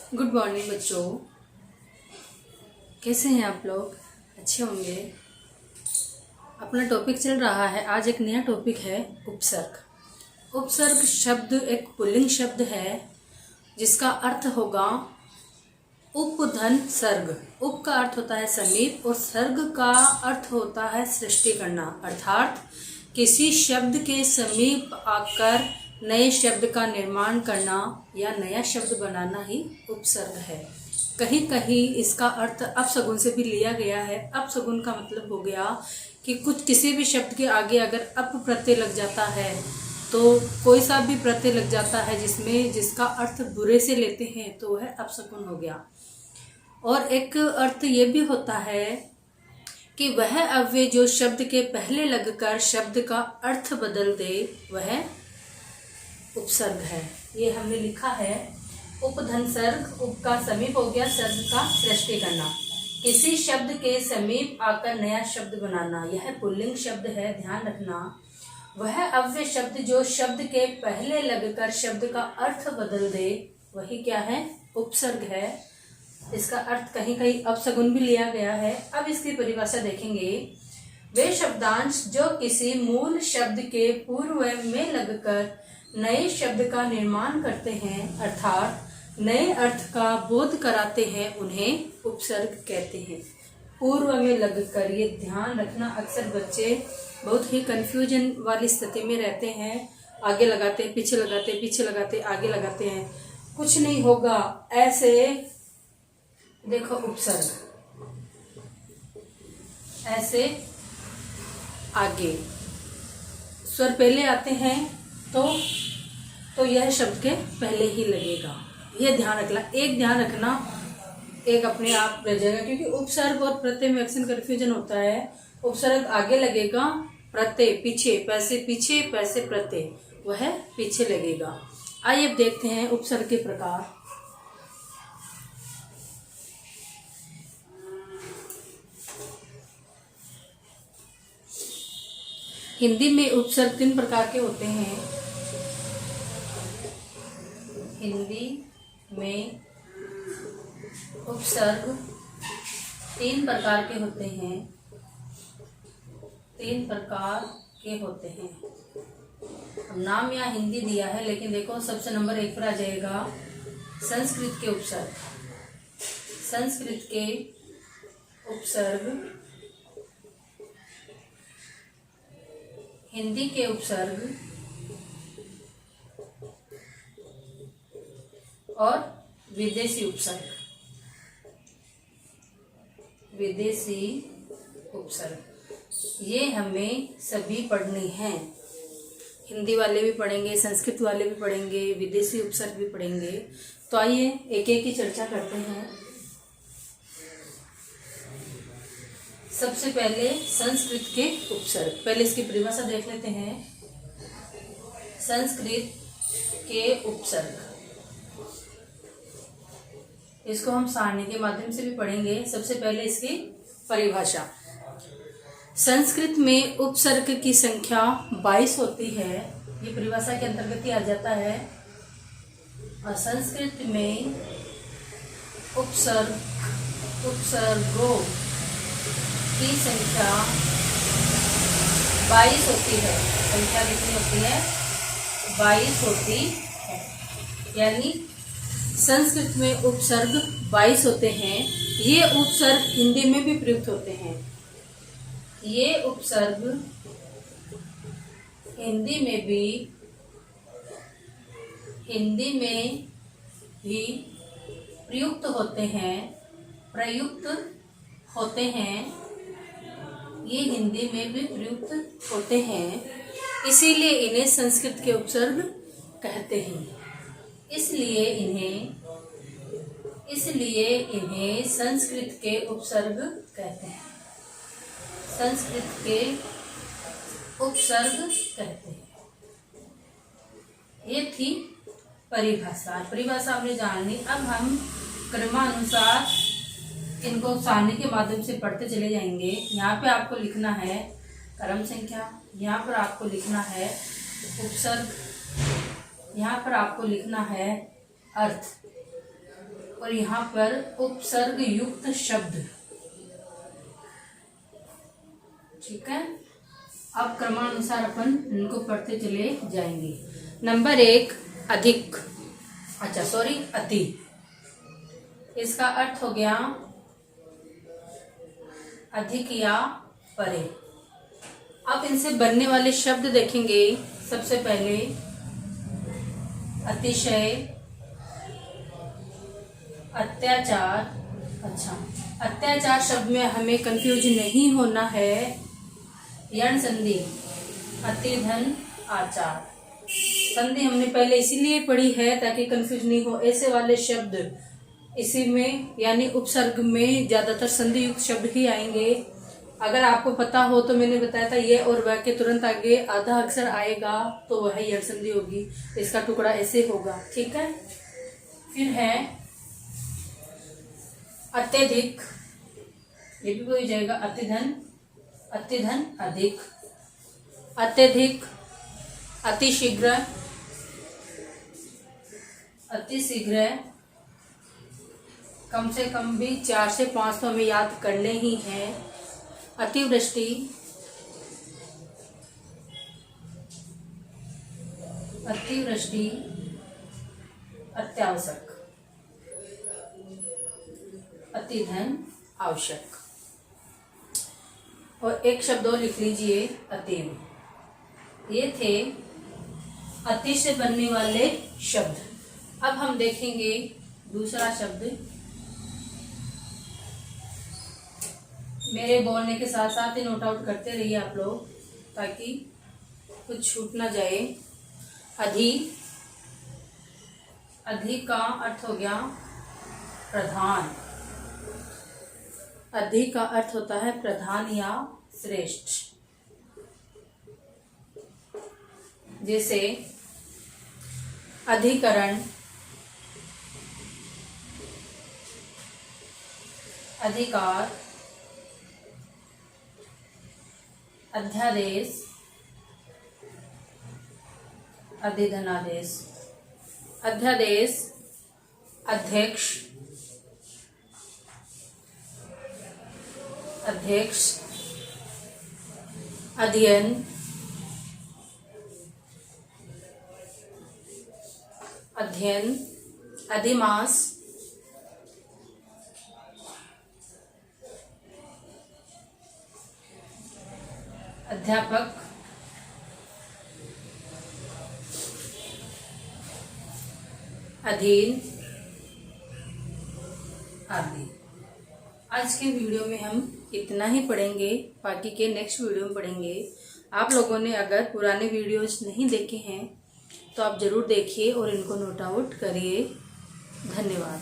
Good morning बच्चों, कैसे हैं आप लोग? अच्छे होंगे। अपना टॉपिक चल रहा है। आज एक नया टॉपिक है उपसर्ग। उपसर्ग शब्द एक पुल्लिंग शब्द है जिसका अर्थ होगा उपधन सर्ग। उप का अर्थ होता है समीप और सर्ग का अर्थ होता है सृष्टि करना, अर्थात किसी शब्द के समीप आकर नए शब्द का निर्माण करना या नया शब्द बनाना ही उपसर्ग है। कहीं कहीं इसका अर्थ अपशगुन से भी लिया गया है। अपशगुन का मतलब हो गया कि किसी भी शब्द के आगे अगर अप प्रत्यय लग जाता है तो कोई सा भी प्रत्यय लग जाता है जिसका अर्थ बुरे से लेते हैं तो वह अपशगुन हो गया। और एक अर्थ ये भी होता है कि वह अव्यय जो शब्द के पहले लगकर शब्द का अर्थ बदल दे वह उपसर्ग है। ये हमने लिखा है उपधन सर्ग। उप का समीप हो गया, सर्ग का सृष्टि करना, किसी शब्द के समीप आकर नया शब्द बनाना। यह पुल्लिंग शब्द है, ध्यान रखना। वह अव्यय शब्द जो शब्द के पहले लगकर शब्द का अर्थ बदल दे वही क्या है? उपसर्ग है। इसका अर्थ कहीं कहीं अपशगुन भी लिया गया है। अब इसकी परिभाषा देखेंगे। वे शब्दांश जो किसी मूल शब्द के पूर्व में लगकर नए शब्द का निर्माण करते हैं अर्थात नए अर्थ का बोध कराते हैं उन्हें उपसर्ग कहते हैं। पूर्व में लगकर, ये ध्यान रखना। अक्सर बच्चे बहुत ही कंफ्यूजन वाली स्थिति में रहते हैं। आगे लगाते हैं, पीछे लगाते हैं, पीछे लगाते हैं, आगे लगाते हैं, कुछ नहीं होगा। ऐसे देखो, उपसर्ग ऐसे आगे स्वर पहले आते हैं तो यह शब्द के पहले ही लगेगा। यह ध्यान रखना। एक ध्यान रखना, एक अपने आप रह जाएगा, क्योंकि उपसर्ग और प्रत्यय में अक्सर कंफ्यूजन होता है। उपसर्ग आगे लगेगा, प्रत्यय पीछे, पैसे पीछे, पैसे प्रत्यय वह पीछे लगेगा। आइए अब देखते हैं उपसर्ग के प्रकार। हिंदी में उपसर्ग 3 प्रकार के होते हैं। हिंदी में उपसर्ग 3 प्रकार के होते हैं। 3 प्रकार के होते हैं। अब नाम यहाँ हिंदी दिया है, लेकिन देखो सबसे नंबर 1 पर आ जाएगा संस्कृत के उपसर्ग। संस्कृत के उपसर्ग, हिंदी के उपसर्ग और विदेशी उपसर्ग। विदेशी उपसर्ग ये हमें सभी पढ़नी है। हिंदी वाले भी पढ़ेंगे, संस्कृत वाले भी पढ़ेंगे, विदेशी उपसर्ग भी पढ़ेंगे। तो आइए एक एक की चर्चा करते हैं। सबसे पहले संस्कृत के उपसर्ग। पहले इसकी परिभाषा देख लेते हैं। संस्कृत के उपसर्ग, इसको हम सारणी के माध्यम से भी पढ़ेंगे। सबसे पहले इसकी परिभाषा। संस्कृत में उपसर्ग की संख्या 22 होती है। ये परिभाषा के अंतर्गत ही आ जाता है। और संस्कृत में उपसर्गों की संख्या 22 होती है। संख्या कितनी होती है? 22 होती है। यानी संस्कृत में उपसर्ग 22 होते हैं। ये उपसर्ग हिंदी में भी प्रयुक्त होते हैं। ये उपसर्ग हिंदी में भी प्रयुक्त होते हैं। ये हिंदी में भी प्रयुक्त होते हैं, इसीलिए इन्हें संस्कृत के उपसर्ग कहते हैं। इसलिए इन्हें संस्कृत के उपसर्ग कहते हैं। संस्कृत के उपसर्ग कहते हैं। ये थी परिभाषा। परिभाषा आपने जान ली। अब हम क्रमानुसार इनको सारणी के माध्यम से पढ़ते चले जाएंगे। यहाँ पे आपको लिखना है क्रम संख्या, यहाँ पर आपको लिखना है उपसर्ग, यहाँ पर आपको लिखना है अर्थ। और यहाँ पर उपसर्ग युक्त शब्द। ठीक है, अब क्रमानुसार अपन इनको पढ़ते चले जाएंगे। नंबर 1 अधिक, अति। इसका अर्थ हो गया अधिक या परे। अब इनसे बनने वाले शब्द देखेंगे। सबसे पहले अतिशय, अत्याचार। अत्याचार शब्द में हमें कंफ्यूज नहीं होना है। यण संधि, अति धन आचार। संधि हमने पहले इसीलिए पढ़ी है ताकि कंफ्यूज नहीं हो। ऐसे वाले शब्द इसी में यानी उपसर्ग में ज्यादातर संधि युक्त शब्द ही आएंगे। अगर आपको पता हो तो मैंने बताया था ये और वह के तुरंत आगे आधा अक्षर आएगा तो वह यण संधि होगी। इसका टुकड़ा ऐसे होगा। ठीक है, फिर है अत्यधिक, ये भी हो जाएगा अतिधन, अधिक। अत्यधिक, अतिशीघ्र, कम से कम भी 4 से 5 तो हमें याद करने ही हैं। अतिवृष्टि, अत्यावश्यक, अतिधन आवश्यक। और एक शब्द और लिख लीजिए अतीव। ये थे अति से बनने वाले शब्द। अब हम देखेंगे दूसरा शब्द। मेरे बोलने के साथ साथ ही नोट आउट करते रहिए आप लोग ताकि कुछ छूट ना जाए। अधि का अर्थ हो गया प्रधान। अधिक का अर्थ होता है प्रधान या श्रेष्ठ। जैसे अधिकरण, अधिकार, अध्यादेश, अधिधनादेश। अध्यादेश, अध्यक्ष, अध्ययन, अधिमास, अध्यापक, अधीन आदि। आज के वीडियो में हम इतना ही पढ़ेंगे, बाकी के नेक्स्ट वीडियो में पढ़ेंगे। आप लोगों ने अगर पुराने वीडियोज नहीं देखे हैं तो आप ज़रूर देखिए और इनको नोट आउट करिए। धन्यवाद।